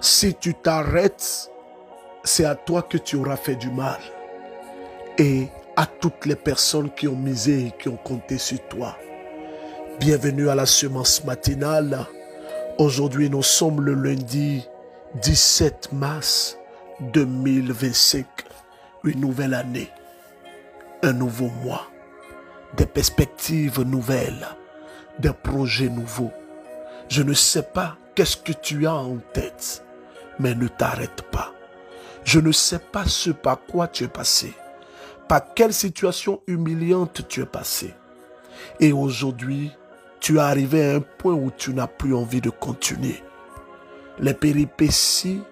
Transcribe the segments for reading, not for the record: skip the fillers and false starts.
Si tu t'arrêtes, c'est à toi que tu auras fait du mal. Et à toutes les personnes qui ont misé et qui ont compté sur toi. Bienvenue à la semence matinale. Aujourd'hui, nous sommes le lundi 17 mars 2025. Une nouvelle année, un nouveau mois, des perspectives nouvelles, des projets nouveaux. Je ne sais pas qu'est-ce que tu as en tête, mais ne t'arrête pas. Je ne sais pas ce par quoi tu es passé, par quelle situation humiliante tu es passé. Et aujourd'hui, tu es arrivé à un point où tu n'as plus envie de continuer. Les péripéties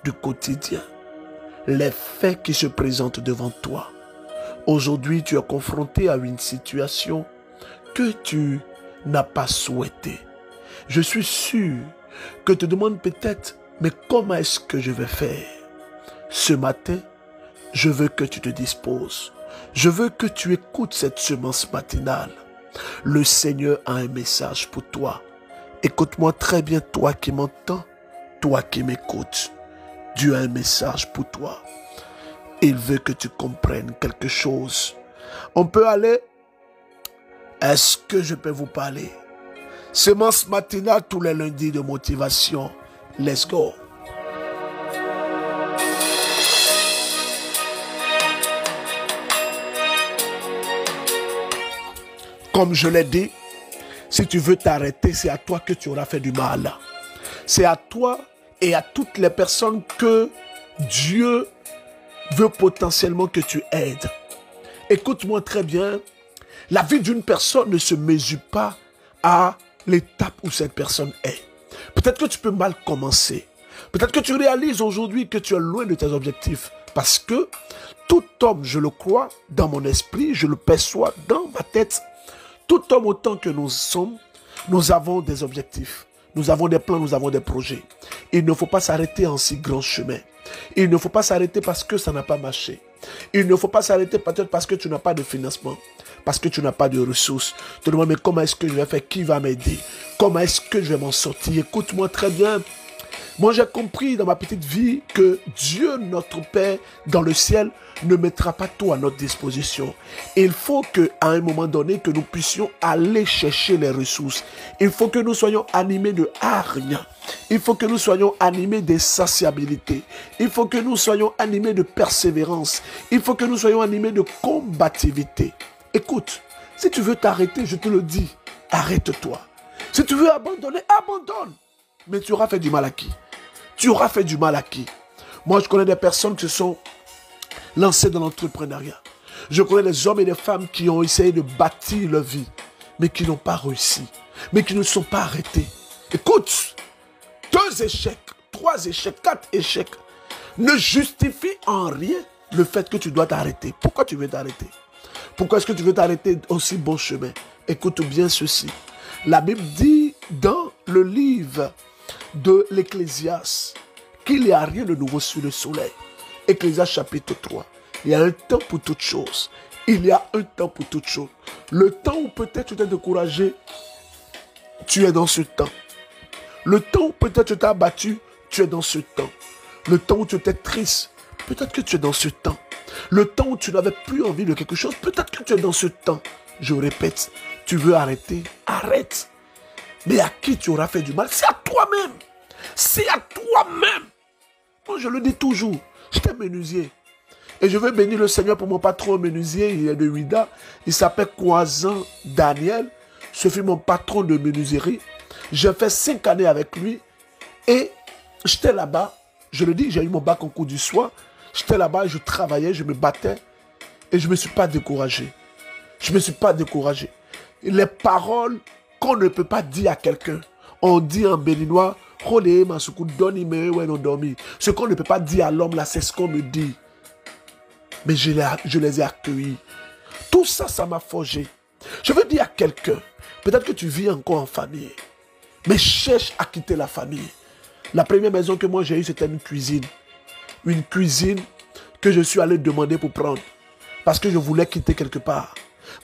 du quotidien, les faits qui se présentent devant toi. Aujourd'hui, tu es confronté à une situation que tu n'as pas souhaitée. Je suis sûr que tu te demandes peut-être, mais comment est-ce que je vais faire? Ce matin, je veux que tu te disposes. Je veux que tu écoutes cette semence matinale. Le Seigneur a un message pour toi. Écoute-moi très bien, toi qui m'entends, toi qui m'écoutes. Dieu a un message pour toi. Il veut que tu comprennes quelque chose. On peut aller? Est-ce que je peux vous parler? Semence matinale tous les lundis de motivation. Let's go. Comme je l'ai dit, si tu veux t'arrêter, c'est à toi que tu auras fait du mal. C'est à toi et à toutes les personnes que Dieu veut potentiellement que tu aides. Écoute-moi très bien. La vie d'une personne ne se mesure pas à l'étape où cette personne est. Peut-être que tu peux mal commencer. Peut-être que tu réalises aujourd'hui que tu es loin de tes objectifs. Parce que tout homme, je le crois, dans mon esprit, je le perçois dans ma tête, tout homme autant que nous sommes, nous avons des objectifs. Nous avons des plans, nous avons des projets. Il ne faut pas s'arrêter en si grand chemin. Il ne faut pas s'arrêter parce que ça n'a pas marché. Il ne faut pas s'arrêter peut-être parce que tu n'as pas de financement, parce que tu n'as pas de ressources. Tu te demandes, mais comment est-ce que je vais faire? Qui va m'aider? Comment est-ce que je vais m'en sortir? Écoute-moi très bien. Moi, j'ai compris dans ma petite vie que Dieu, notre Père, dans le ciel, ne mettra pas tout à notre disposition. Il faut qu'à un moment donné, que nous puissions aller chercher les ressources. Il faut que nous soyons animés de hargne. Il faut que nous soyons animés d'insatiabilité. Il faut que nous soyons animés de persévérance. Il faut que nous soyons animés de combativité. Écoute, si tu veux t'arrêter, je te le dis, arrête-toi. Si tu veux abandonner, abandonne. Mais tu auras fait du mal à qui? Tu auras fait du mal à qui? Moi, je connais des personnes qui se sont lancées dans l'entrepreneuriat. Je connais des hommes et des femmes qui ont essayé de bâtir leur vie, mais qui n'ont pas réussi, mais qui ne sont pas arrêtés. Écoute, 2 échecs, 3 échecs, 4 échecs ne justifient en rien le fait que tu dois t'arrêter. Pourquoi tu veux t'arrêter? Pourquoi est-ce que tu veux t'arrêter aussi bon chemin? Écoute bien ceci. La Bible dit dans le livre de l'Ecclésiaste qu'il n'y a rien de nouveau sous le soleil. Ecclésiaste chapitre 3. Il y a un temps pour toutes choses. Il y a un temps pour toutes choses. Le temps où peut-être tu t'es découragé, tu es dans ce temps. Le temps où peut-être tu t'es abattu, tu es dans ce temps. Le temps où tu étais triste, peut-être que tu es dans ce temps. Le temps où tu n'avais plus envie de quelque chose, peut-être que tu es dans ce temps. Je répète, tu veux arrêter, arrête. Mais à qui tu auras fait du mal? C'est à toi-même. C'est à toi-même. Moi, je le dis toujours. J'étais menuisier. Et je veux bénir le Seigneur pour mon patron menuisier. Il est de Ouida. Il s'appelle Croissant Daniel. Ce fut mon patron de menuiserie. J'ai fait 5 années avec lui. Et j'étais là-bas. Je le dis, j'ai eu mon bac en cours du soir. J'étais là-bas, je travaillais, je me battais. Et je ne me suis pas découragé. Je ne me suis pas découragé. Les paroles qu'on ne peut pas dire à quelqu'un. On dit en béninois, ce qu'on ne peut pas dire à l'homme là, c'est ce qu'on me dit. Mais je les ai accueillis. Tout ça, ça m'a forgé. Je veux dire à quelqu'un, peut-être que tu vis encore en famille, mais cherche à quitter la famille. La première maison que moi j'ai eue, c'était une cuisine. Une cuisine que je suis allé demander pour prendre. Parce que je voulais quitter quelque part.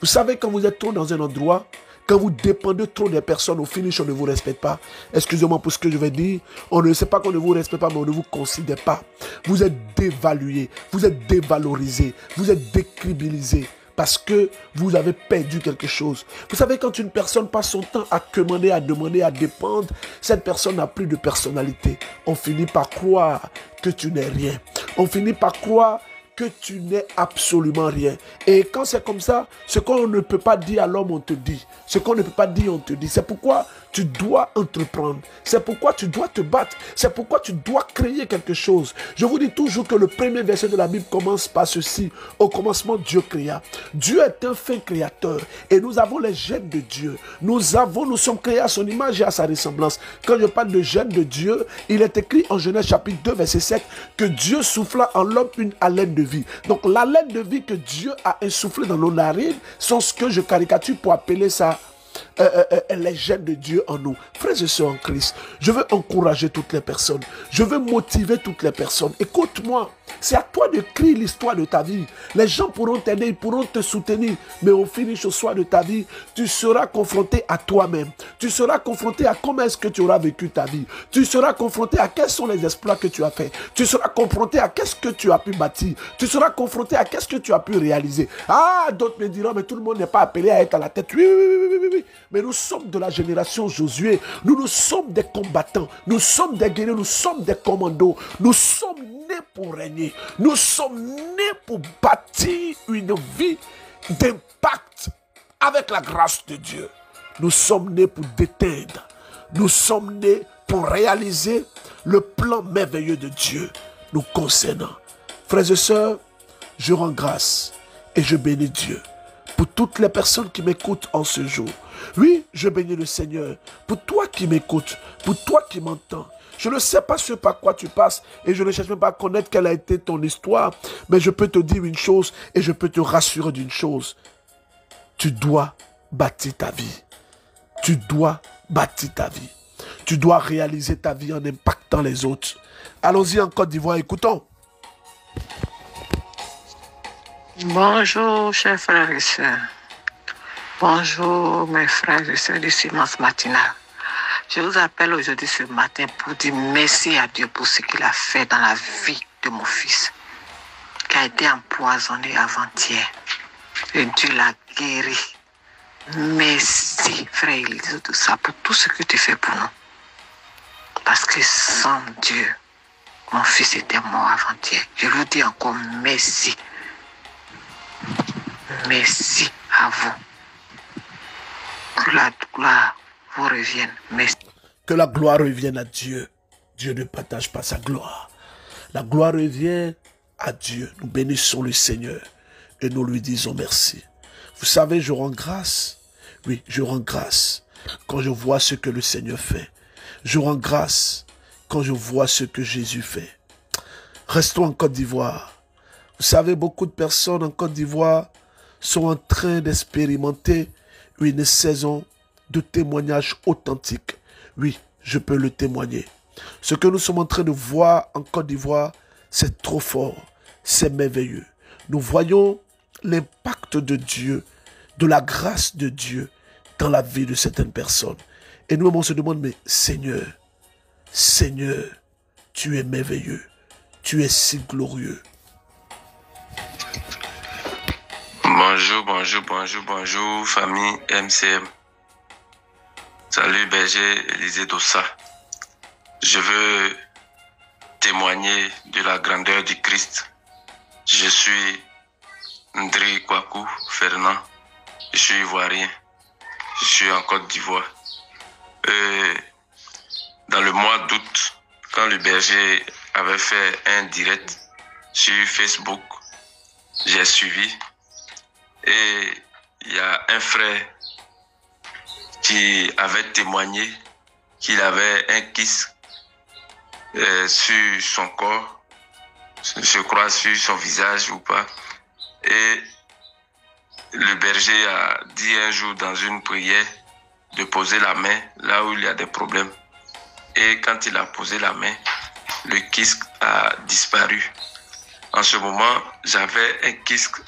Vous savez, quand vous êtes trop dans un endroit, Quand vous dépendez trop des personnes, au finish, on ne vous respecte pas. Excusez-moi pour ce que je vais dire. On ne sait pas qu'on ne vous respecte pas, mais on ne vous considère pas. Vous êtes dévalué, vous êtes dévalorisé, vous êtes décrédibilisé. Parce que vous avez perdu quelque chose. Vous savez, quand une personne passe son temps à commander, à demander, à dépendre, cette personne n'a plus de personnalité. On finit par croire que tu n'es rien. On finit par croire que tu n'es absolument rien. Et quand c'est comme ça, ce qu'on ne peut pas dire à l'homme, on te dit. Ce qu'on ne peut pas dire, on te dit. C'est pourquoi tu dois entreprendre. C'est pourquoi tu dois te battre. C'est pourquoi tu dois créer quelque chose. Je vous dis toujours que le premier verset de la Bible commence par ceci. Au commencement, Dieu créa. Dieu est un fin créateur. Et nous avons les gènes de Dieu. Nous sommes créés à son image et à sa ressemblance. Quand je parle de gènes de Dieu, il est écrit en Genèse chapitre 2, verset 7, que Dieu souffla en l'homme une haleine de vie. Donc l'haleine de vie que Dieu a insoufflé dans nos narines sont ce que je caricature pour appeler ça les gènes de Dieu en nous. Frères et sœurs en Christ, je veux encourager toutes les personnes. Je veux motiver toutes les personnes. Écoute-moi, c'est à toi de créer l'histoire de ta vie. Les gens pourront t'aider, ils pourront te soutenir, mais au finish, au soir de ta vie, tu seras confronté à toi-même. Tu seras confronté à comment est-ce que tu auras vécu ta vie. Tu seras confronté à quels sont les exploits que tu as faits. Tu seras confronté à qu'est-ce que tu as pu bâtir. Tu seras confronté à qu'est-ce que tu as pu réaliser. Ah, d'autres me diront, mais tout le monde n'est pas appelé à être à la tête. Oui, oui, oui, oui, oui, oui. Mais nous sommes de la génération Josué. Nous sommes des combattants. Nous sommes des guerriers. Nous sommes des commandos. Nous sommes nés pour régner. Nous sommes nés pour bâtir une vie d'impact avec la grâce de Dieu. Nous sommes nés pour déteindre. Nous sommes nés pour réaliser le plan merveilleux de Dieu nous concernant. Frères et sœurs, je rends grâce et je bénis Dieu pour toutes les personnes qui m'écoutent en ce jour. Oui, je bénis le Seigneur pour toi qui m'écoutes, pour toi qui m'entends. Je ne sais pas ce par quoi tu passes et je ne cherche même pas à connaître quelle a été ton histoire, mais je peux te dire une chose et je peux te rassurer d'une chose. Tu dois bâtir ta vie. Tu dois bâtir ta vie. Tu dois réaliser ta vie en impactant les autres. Allons-y en Côte d'Ivoire, écoutons. Bonjour, chers frères et sœurs. Bonjour, mes frères et sœurs du Silence Matinal. Je vous appelle aujourd'hui ce matin pour dire merci à Dieu pour ce qu'il a fait dans la vie de mon fils, qui a été empoisonné avant-hier. Et Dieu l'a guéri. Merci, frère Élisée, de ça, pour tout ce que tu fais pour nous. Parce que sans Dieu, mon fils était mort avant-hier. Je vous dis encore merci. Merci à vous. Que la gloire vous revienne. Merci. Que la gloire revienne à Dieu. Dieu ne partage pas sa gloire. La gloire revient à Dieu. Nous bénissons le Seigneur et nous lui disons merci. Vous savez, je rends grâce. Oui, je rends grâce quand je vois ce que le Seigneur fait. Je rends grâce quand je vois ce que Jésus fait. Restons en Côte d'Ivoire. Vous savez, beaucoup de personnes en Côte d'Ivoire sont en train d'expérimenter une saison de témoignages authentiques. Oui, je peux le témoigner. Ce que nous sommes en train de voir en Côte d'Ivoire, c'est trop fort, c'est merveilleux. Nous voyons l'impact de Dieu, de la grâce de Dieu dans la vie de certaines personnes. Et nous-mêmes, on se demande, mais Seigneur, Seigneur, tu es merveilleux, tu es si glorieux. Bonjour, famille MCM. Salut, berger Élisée Dossa. Je veux témoigner de la grandeur du Christ. Je suis Ndri Kwaku Fernand. Je suis ivoirien. Je suis en Côte d'Ivoire. Dans le mois d'août, quand le berger avait fait un direct sur Facebook, j'ai suivi. Et il y a un frère qui avait témoigné qu'il avait un kyste sur son corps, je crois sur son visage ou pas. Et le berger a dit un jour dans une prière de poser la main là où il y a des problèmes. Et quand il a posé la main, le kyste a disparu. En ce moment, j'avais un kyste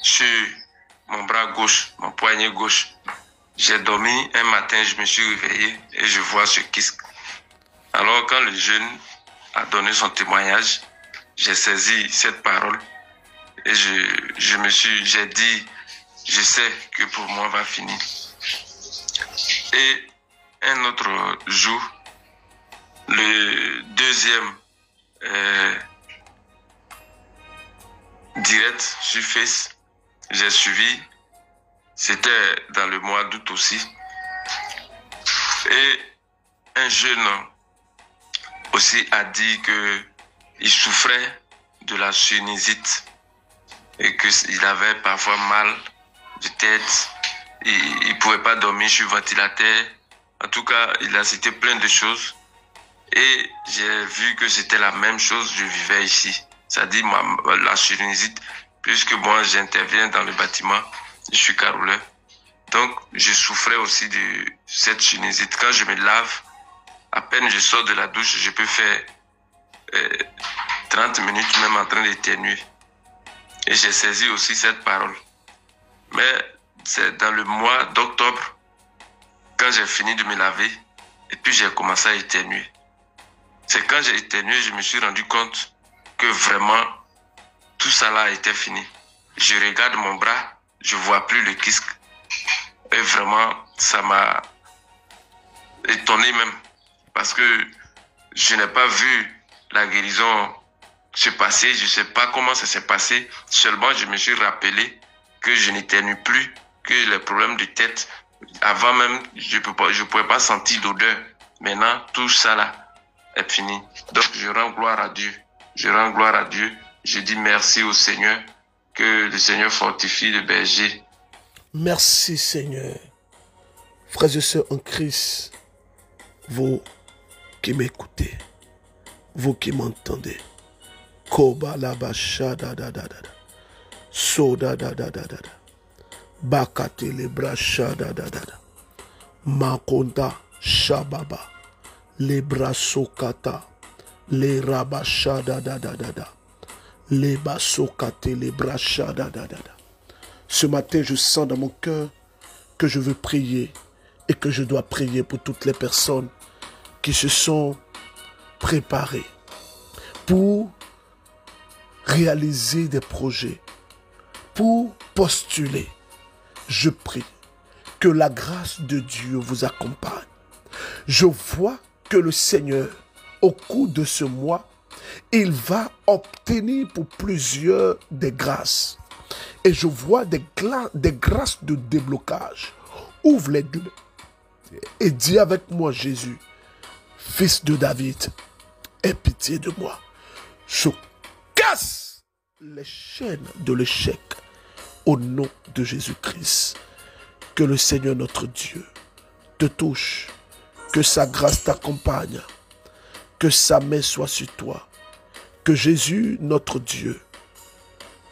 sur mon bras gauche, mon poignet gauche. J'ai dormi, un matin, je me suis réveillé et je vois ce kisk. Alors, quand le jeune a donné son témoignage, j'ai saisi cette parole et j'ai dit, je sais que pour moi va finir. Et un autre jour, le deuxième direct sur Face, j'ai suivi, c'était dans le mois d'août aussi. Et un jeune aussi a dit qu'il souffrait de la sinusite et qu'il avait parfois mal de tête, il ne pouvait pas dormir sur ventilateur. En tout cas, il a cité plein de choses et j'ai vu que c'était la même chose, je vivais ici. C'est-à-dire la sinusite, puisque moi j'interviens dans le bâtiment, je suis caroleur. Donc je souffrais aussi de cette sinusite. Quand je me lave, à peine je sors de la douche, je peux faire 30 minutes même en train d'éternuer. Et j'ai saisi aussi cette parole. Mais c'est dans le mois d'octobre, quand j'ai fini de me laver, et puis j'ai commencé à éternuer. C'est quand j'ai éternué, je me suis rendu compte que vraiment, tout ça là était fini. Je regarde mon bras, je ne vois plus le kisk. Et vraiment, ça m'a étonné même. Parce que je n'ai pas vu la guérison se passer. Je ne sais pas comment ça s'est passé. Seulement, je me suis rappelé que je n'éternue plus, que les problèmes de tête, avant même, je ne pouvais pas sentir d'odeur. Maintenant, tout ça là est fini. Donc, je rends gloire à Dieu. Je rends gloire à Dieu. Je dis merci au Seigneur. Que le Seigneur fortifie le berger. Merci Seigneur. Frères et sœurs en Christ, vous qui m'écoutez, vous qui m'entendez, Koba la basha da da da da, soda da da da da da, bakate le brasha da da da da, makonda shababa, le brasokata, le rabasha da da da da da, le basokate le brasha da da da da. Ce matin, je sens dans mon cœur que je veux prier et que je dois prier pour toutes les personnes qui se sont préparées pour réaliser des projets, pour postuler. Je prie que la grâce de Dieu vous accompagne. Je vois que le Seigneur, au cours de ce mois, il va obtenir pour plusieurs des grâces. Et je vois des grâces de déblocage. Ouvre les deux et dis avec moi, Jésus, fils de David, aie pitié de moi. Je casse les chaînes de l'échec au nom de Jésus-Christ. Que le Seigneur notre Dieu te touche, que sa grâce t'accompagne, que sa main soit sur toi, que Jésus notre Dieu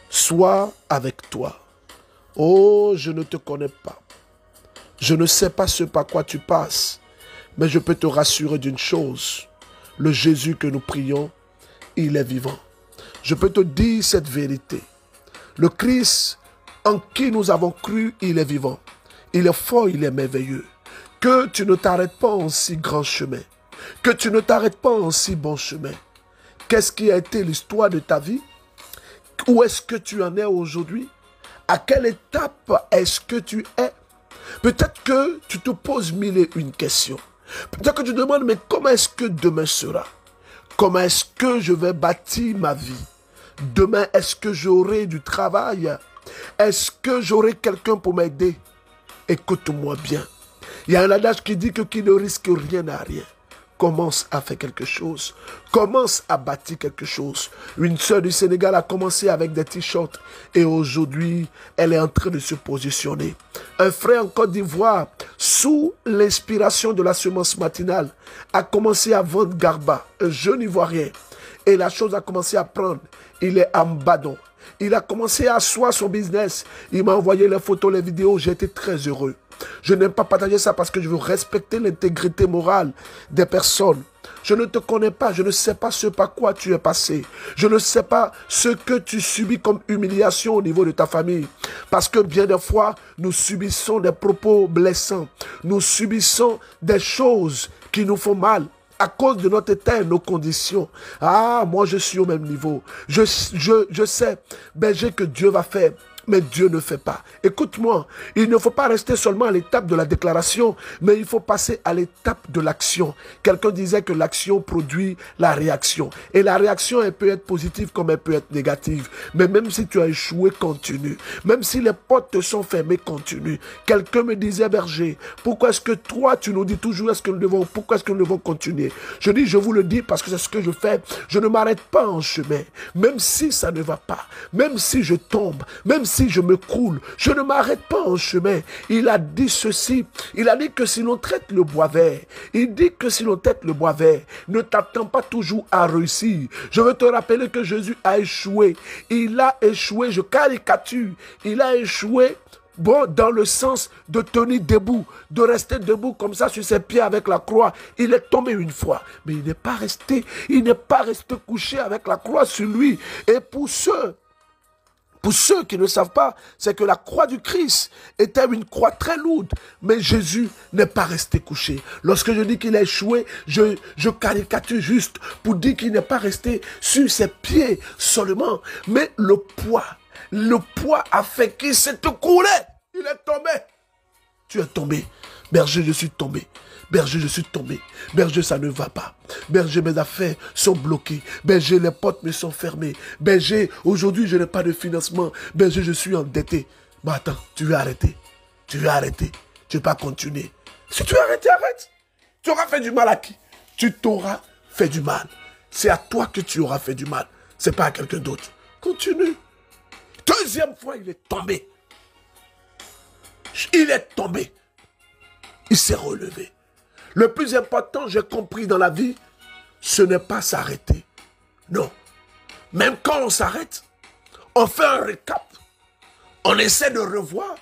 sois avec toi. Oh, je ne te connais pas. Je ne sais pas ce par quoi tu passes, mais je peux te rassurer d'une chose. Le Jésus que nous prions, il est vivant. Je peux te dire cette vérité. Le Christ en qui nous avons cru, il est vivant. Il est fort, il est merveilleux. Que tu ne t'arrêtes pas en si grand chemin. Que tu ne t'arrêtes pas en si bon chemin. Qu'est-ce qui a été l'histoire de ta vie? Où est-ce que tu en es aujourd'hui? À quelle étape est-ce que tu es? Peut-être que tu te poses mille et une questions. Peut-être que tu te demandes, mais comment est-ce que demain sera? Comment est-ce que je vais bâtir ma vie? Demain, est-ce que j'aurai du travail? Est-ce que j'aurai quelqu'un pour m'aider? Écoute-moi bien. Il y a un adage qui dit que qui ne risque rien n'a rien. Commence à faire quelque chose. Commence à bâtir quelque chose. Une sœur du Sénégal a commencé avec des t-shirts et aujourd'hui, elle est en train de se positionner. Un frère en Côte d'Ivoire, sous l'inspiration de la semence matinale, a commencé à vendre Garba, un jeune Ivoirien. Et la chose a commencé à prendre. Il est en Badon. Il a commencé à asseoir son business. Il m'a envoyé les photos, les vidéos. J'ai été très heureux. Je n'aime pas partager ça parce que je veux respecter l'intégrité morale des personnes. Je ne te connais pas. Je ne sais pas ce par quoi tu es passé. Je ne sais pas ce que tu subis comme humiliation au niveau de ta famille. Parce que bien des fois, nous subissons des propos blessants. Nous subissons des choses qui nous font mal à cause de notre état et nos conditions. Ah, moi je suis au même niveau. Je sais, berger, que Dieu va faire. Mais Dieu ne fait pas. Écoute-moi, il ne faut pas rester seulement à l'étape de la déclaration, mais il faut passer à l'étape de l'action. Quelqu'un disait que l'action produit la réaction. Et la réaction, elle peut être positive comme elle peut être négative. Mais même si tu as échoué, continue. Même si les portes te sont fermées, continue. Quelqu'un me disait, berger, pourquoi est-ce que toi, tu nous dis toujours, pourquoi est-ce que nous devons continuer? Je dis, je vous le dis parce que c'est ce que je fais. Je ne m'arrête pas en chemin. Même si ça ne va pas, même si je tombe, même si je me croule, je ne m'arrête pas en chemin. Il a dit ceci, il a dit que si l'on traite le bois vert, il dit que si l'on traite le bois vert, ne t'attends pas toujours à réussir. Je veux te rappeler que Jésus a échoué. Il a échoué, je caricature, il a échoué. Bon, dans le sens de tenir debout, de rester debout comme ça sur ses pieds avec la croix. Il est tombé une fois, mais il n'est pas resté couché avec la croix sur lui. Et pour ceux qui ne savent pas, c'est que la croix du Christ était une croix très lourde. Mais Jésus n'est pas resté couché. Lorsque je dis qu'il a échoué, je caricature juste pour dire qu'il n'est pas resté sur ses pieds seulement. Mais le poids a fait qu'il s'est écroulé. Il est tombé. Tu es tombé. Berger, je suis tombé. Berger, je suis tombé. Berger, ça ne va pas. Berger, mes affaires sont bloquées. Berger, les portes me sont fermées. Berger, aujourd'hui, je n'ai pas de financement. Berger, je suis endetté. Mais attends, tu veux arrêter. Tu veux arrêter. Tu ne veux pas continuer. Si tu veux arrêter, arrête. Tu auras fait du mal à qui? Tu t'auras fait du mal. C'est à toi que tu auras fait du mal. Ce n'est pas à quelqu'un d'autre. Continue. Deuxième fois, il est tombé. Il est tombé. Il s'est relevé. Le plus important, j'ai compris dans la vie, ce n'est pas s'arrêter. Non. Même quand on s'arrête, on fait un récap. On essaie de revoir.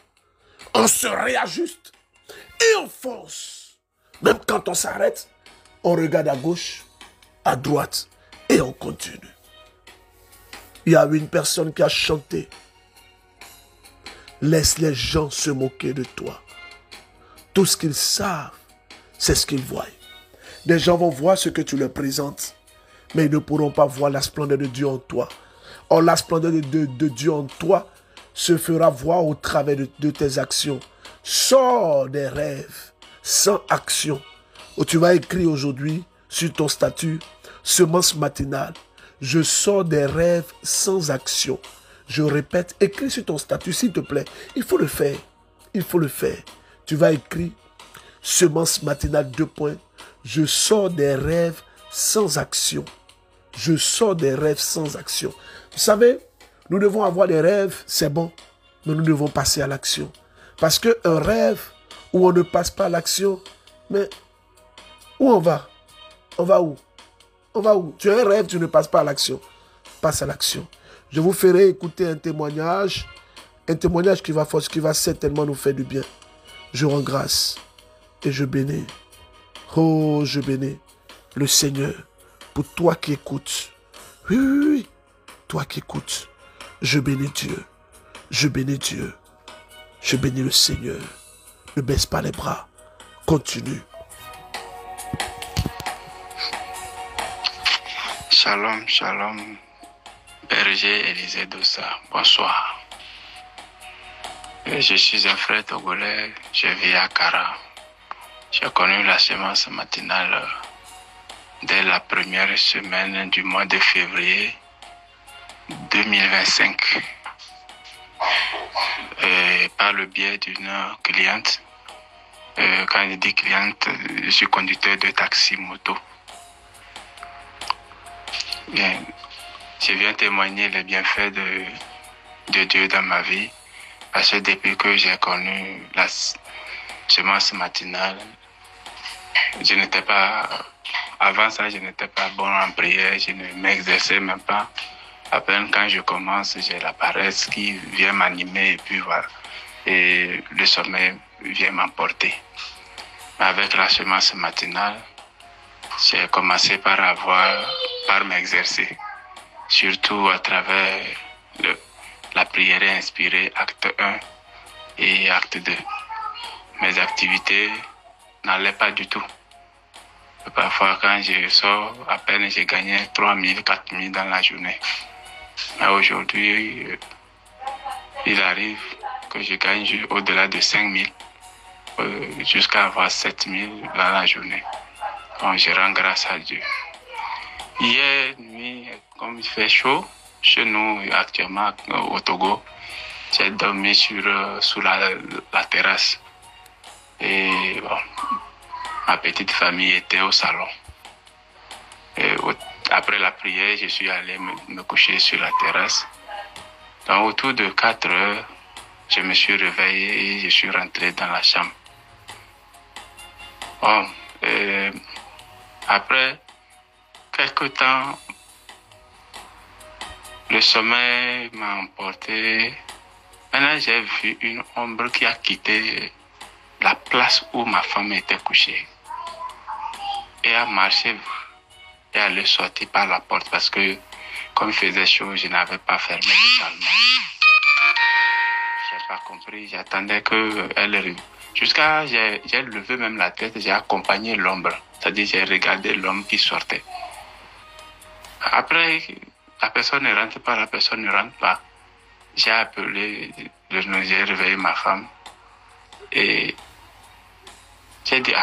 On se réajuste. Et on fonce. Même quand on s'arrête, on regarde à gauche, à droite, et on continue. Il y a une personne qui a chanté. Laisse les gens se moquer de toi. Tout ce qu'ils savent, c'est ce qu'ils voient. Des gens vont voir ce que tu leur présentes, mais ils ne pourront pas voir la splendeur de Dieu en toi. Or, la splendeur de Dieu en toi se fera voir au travers de tes actions. Sors des rêves sans action. Où tu vas écrire aujourd'hui sur ton statut, semence matinale. Je sors des rêves sans action. Je répète, écris sur ton statut, s'il te plaît. Il faut le faire. Il faut le faire. Tu vas écrire semence matinale 2 points. Je sors des rêves sans action. Je sors des rêves sans action. Vous savez, nous devons avoir des rêves, c'est bon, mais nous devons passer à l'action. Parce qu'un rêve où on ne passe pas à l'action, mais où on va? On va où? On va où? Tu as un rêve, tu ne passes pas à l'action. Passe à l'action. Je vous ferai écouter un témoignage qui va certainement nous faire du bien. Je rends grâce et je bénis. Oh, je bénis le Seigneur pour toi qui écoutes. Oui, oui, oui, toi qui écoutes. Je bénis Dieu. Je bénis Dieu. Je bénis le Seigneur. Ne baisse pas les bras. Continue. Shalom, shalom. Berger Élisée Dossa, bonsoir. Je suis un frère togolais, je vis à Kara. J'ai connu la semence matinale dès la première semaine du mois de février 2025. Par le biais d'une cliente. Quand je dis cliente, je suis conducteur de taxi moto. Bien, je viens témoigner les bienfaits de Dieu dans ma vie. Parce que depuis que j'ai connu la semence matinale, avant ça, je n'étais pas bon en prière, je ne m'exerçais même pas. À peine quand je commence, j'ai la paresse qui vient m'animer et puis voilà. Et le sommeil vient m'emporter. Mais avec la semence matinale, j'ai commencé par m'exercer, surtout à travers la prière inspirée, acte 1 et acte 2. Mes activités n'allaient pas du tout. Parfois, quand je sors, à peine j'ai gagné 3 000, 4 000 dans la journée. Mais aujourd'hui, il arrive que je gagne au-delà de 5 000, jusqu'à avoir 7 000 dans la journée. Donc, je rends grâce à Dieu. Hier nuit, comme il fait chaud, chez nous actuellement au Togo, j'ai dormi sous la terrasse. Et bon, ma petite famille était au salon. Et après la prière, je suis allé me coucher sur la terrasse. Donc autour de 4 heures, je me suis réveillé et je suis rentré dans la chambre. Bon, après quelque temps, le sommeil m'a emporté. Maintenant, j'ai vu une ombre qui a quitté la place où ma femme était couchée et a marché et allait sortir par la porte parce que comme il faisait chaud, je n'avais pas fermé totalement. Je n'ai pas compris, j'attendais qu'elle arrive. J'ai levé même la tête, j'ai accompagné l'ombre, c'est-à-dire j'ai regardé l'homme qui sortait. Après, la personne ne rentre pas, la personne ne rentre pas. J'ai appelé, j'ai réveillé ma femme et j'ai dit,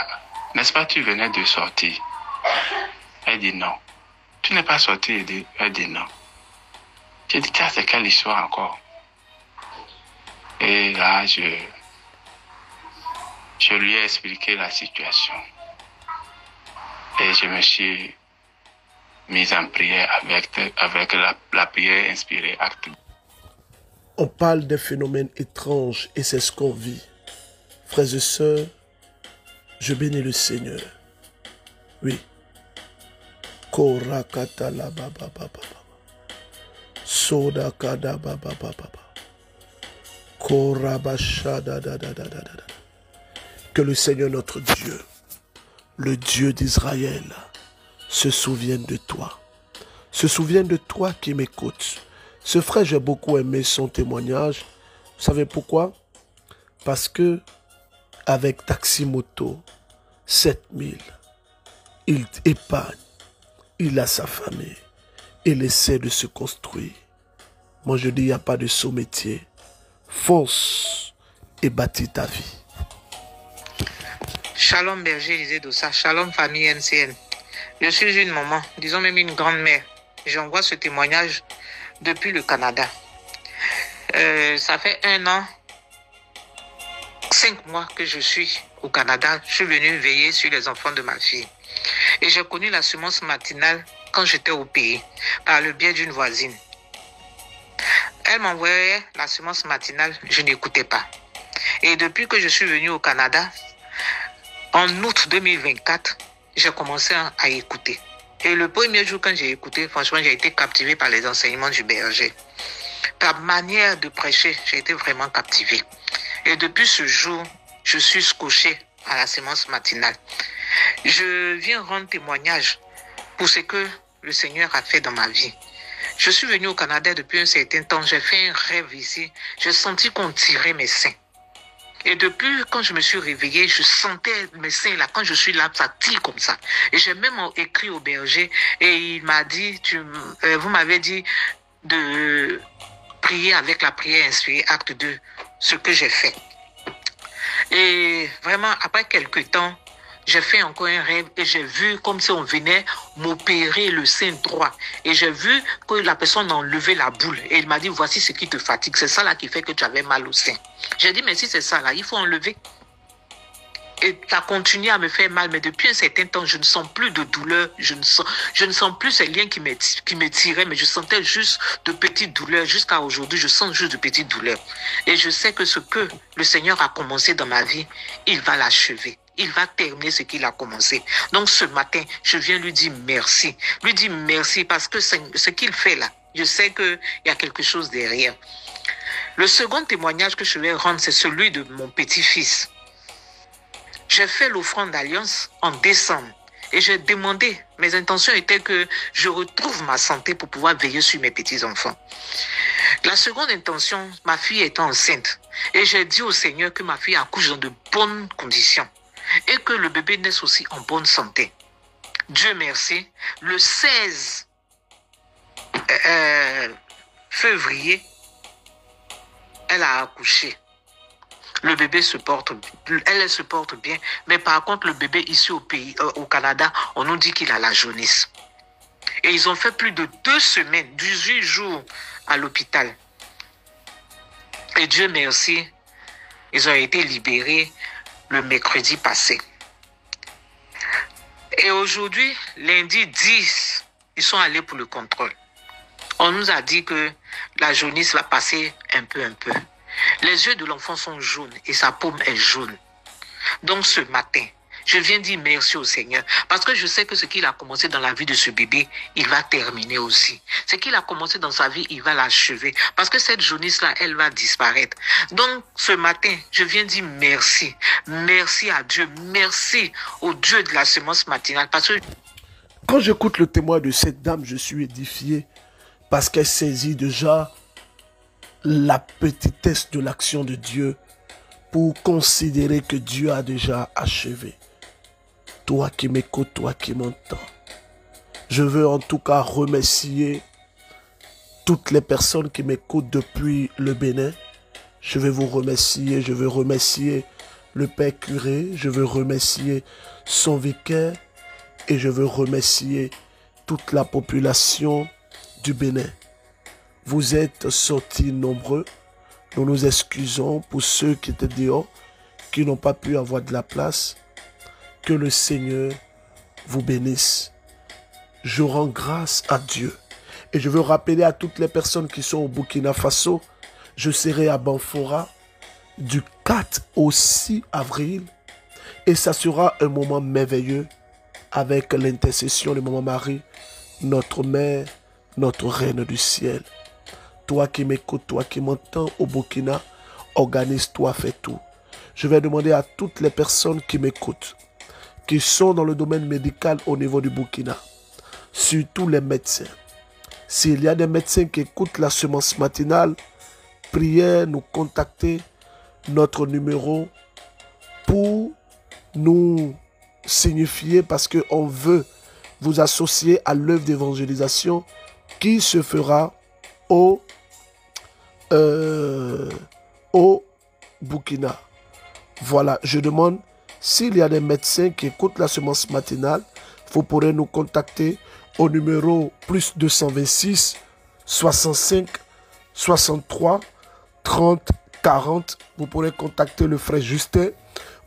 n'est-ce pas tu venais de sortir? Elle dit non. Tu n'es pas sorti? Elle dit non. J'ai dit, c'est quelle histoire encore? Et là, je lui ai expliqué la situation. Et je me suis mis en prière avec la prière inspirée, acte. On parle des phénomènes étranges et c'est ce qu'on vit. Frères et sœurs, je bénis le Seigneur. Oui. Korakata la baba baba. Soda kada baba baba. Korabashada da da da da da. Que le Seigneur notre Dieu, le Dieu d'Israël, se souvienne de toi. Se souvienne de toi qui m'écoutes. Ce frère, j'ai beaucoup aimé son témoignage. Vous savez pourquoi? Parce que avec Taximoto, 7000, il épargne, il a sa famille, il essaie de se construire. Moi je dis, il n'y a pas de saut métier. Fonce et bâtis ta vie. Shalom berger, disait Dossa. Shalom famille NCN. Je suis une maman, disons même une grand-mère. J'envoie ce témoignage depuis le Canada. Ça fait 1 an, 5 mois que je suis au Canada. Je suis venu veiller sur les enfants de ma fille. Et j'ai connu la semence matinale quand j'étais au pays, par le biais d'une voisine. Elle m'envoyait la semence matinale, je n'écoutais pas. Et depuis que je suis venu au Canada, en août 2024, j'ai commencé à écouter. Et le premier jour quand j'ai écouté, franchement, j'ai été captivé par les enseignements du berger. Ta manière de prêcher, j'ai été vraiment captivé. Et depuis ce jour, je suis scotché à la sémence matinale. Je viens rendre témoignage pour ce que le Seigneur a fait dans ma vie. Je suis venu au Canada depuis un certain temps. J'ai fait un rêve ici. J'ai senti qu'on tirait mes seins. Et depuis, quand je me suis réveillée, je sentais mes seins là. Quand je suis là, ça tire comme ça. Et j'ai même écrit au berger. Et il m'a dit, vous m'avez dit de prier avec la prière inspirée, acte 2, ce que j'ai fait. Et vraiment, après quelques temps, j'ai fait encore un rêve et j'ai vu comme si on venait m'opérer le sein droit. Et j'ai vu que la personne a enlevé la boule. Et il m'a dit, voici ce qui te fatigue. C'est ça là qui fait que tu avais mal au sein. J'ai dit, mais si c'est ça là, il faut enlever. Et ça continue à me faire mal. Mais depuis un certain temps, je ne sens plus de douleur. Je ne sens plus ces liens qui me tiraient. Mais je sentais juste de petites douleurs. Jusqu'à aujourd'hui, je sens juste de petites douleurs. Et je sais que ce que le Seigneur a commencé dans ma vie, il va l'achever. Il va terminer ce qu'il a commencé. Donc ce matin, je viens lui dire merci. Lui dire merci parce que ce qu'il fait là, je sais qu'il y a quelque chose derrière. Le second témoignage que je vais rendre, c'est celui de mon petit-fils. J'ai fait l'offrande d'alliance en décembre. Et j'ai demandé, mes intentions étaient que je retrouve ma santé pour pouvoir veiller sur mes petits-enfants. La seconde intention, ma fille était enceinte. Et j'ai dit au Seigneur que ma fille accouche dans de bonnes conditions. Et que le bébé naisse aussi en bonne santé. Dieu merci, le 16 février, elle a accouché. Le bébé se porte bien, mais par contre, le bébé ici au Canada, on nous dit qu'il a la jaunisse. Et ils ont fait plus de 2 semaines, 18 jours à l'hôpital. Et Dieu merci, ils ont été libérés le mercredi passé. Et aujourd'hui, lundi 10, ils sont allés pour le contrôle. On nous a dit que la jaunisse va passer un peu. Les yeux de l'enfant sont jaunes et sa paume est jaune. Donc ce matin, je viens dire merci au Seigneur parce que je sais que ce qu'il a commencé dans la vie de ce bébé, il va terminer aussi. Ce qu'il a commencé dans sa vie, il va l'achever parce que cette jaunisse-là, elle va disparaître. Donc ce matin, je viens dire merci. Merci à Dieu. Merci au Dieu de la semence matinale parce que quand j'écoute le témoin de cette dame, je suis édifié parce qu'elle saisit déjà la petitesse de l'action de Dieu pour considérer que Dieu a déjà achevé. Toi qui m'écoutes, toi qui m'entends, je veux en tout cas remercier toutes les personnes qui m'écoutent depuis le Bénin. Je veux vous remercier, je veux remercier le Père curé, je veux remercier son vicaire et je veux remercier toute la population du Bénin. Vous êtes sortis nombreux. Nous nous excusons pour ceux qui étaient dehors, qui n'ont pas pu avoir de la place. Que le Seigneur vous bénisse. Je rends grâce à Dieu. Et je veux rappeler à toutes les personnes qui sont au Burkina Faso, je serai à Banfora du 4 au 6 avril. Et ça sera un moment merveilleux avec l'intercession de Maman Marie, notre mère, notre reine du ciel. Toi qui m'écoutes, toi qui m'entends au Burkina, organise-toi, fais tout. Je vais demander à toutes les personnes qui m'écoutent, qui sont dans le domaine médical au niveau du Burkina, surtout les médecins. S'il y a des médecins qui écoutent la semence matinale, priez nous contacter notre numéro pour nous signifier parce qu'on veut vous associer à l'œuvre d'évangélisation qui se fera au Burkina. Voilà, je demande s'il y a des médecins qui écoutent la semence matinale, vous pourrez nous contacter au numéro plus 226 65 63 30 40. Vous pourrez contacter le frère Justin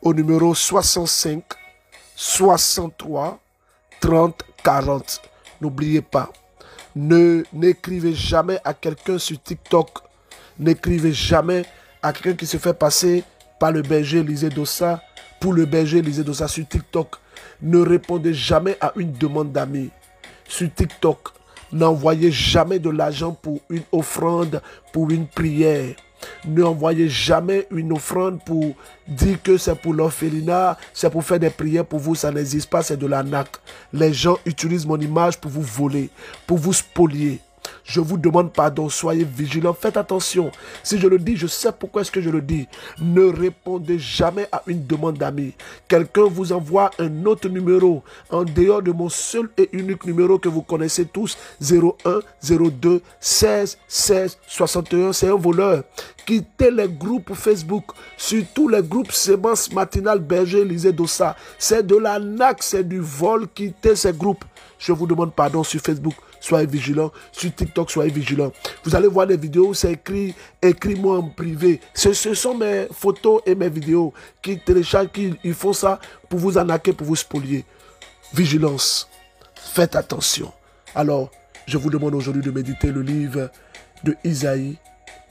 au numéro 65 63 30 40. N'oubliez pas, n'écrivez jamais à quelqu'un sur TikTok. N'écrivez jamais à quelqu'un qui se fait passer par le berger Lisée Dossa, pour le berger Lisée Dossa sur TikTok. Ne répondez jamais à une demande d'amis sur TikTok. N'envoyez jamais de l'argent pour une offrande, pour une prière. N'envoyez jamais une offrande pour dire que c'est pour l'orphelinat, c'est pour faire des prières pour vous. Ça n'existe pas, c'est de l'arnaque. Les gens utilisent mon image pour vous voler, pour vous spolier. Je vous demande pardon, soyez vigilants, faites attention. Si je le dis, je sais pourquoi est-ce que je le dis. Ne répondez jamais à une demande d'amis. Quelqu'un vous envoie un autre numéro en dehors de mon seul et unique numéro que vous connaissez tous, 01 02 16 16 61. C'est un voleur. Quittez les groupes Facebook, surtout les groupes Sémence Matinale Berger Lisée Dossa. C'est de l'arnaque, c'est du vol. Quittez ces groupes. Je vous demande pardon sur Facebook. Soyez vigilants. Sur TikTok, soyez vigilants. Vous allez voir des vidéos où c'est écrit « Écris-moi en privé ». Ce sont mes photos et mes vidéos qui téléchargent, ils font ça pour vous arnaquer, pour vous spolier. Vigilance. Faites attention. Alors, je vous demande aujourd'hui de méditer le livre de Isaïe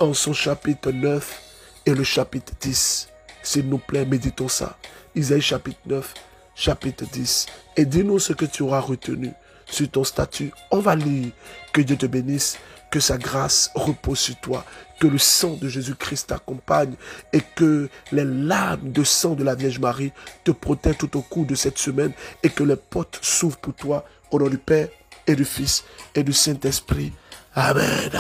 en son chapitre 9 et le chapitre 10. S'il nous plaît, méditons ça. Isaïe chapitre 9, chapitre 10. Et dis-nous ce que tu auras retenu sur ton statut. On va lire. Que Dieu te bénisse, que sa grâce repose sur toi, que le sang de Jésus-Christ t'accompagne et que les larmes de sang de la Vierge Marie te protègent tout au cours de cette semaine et que les portes s'ouvrent pour toi au nom du Père et du Fils et du Saint-Esprit. Amen.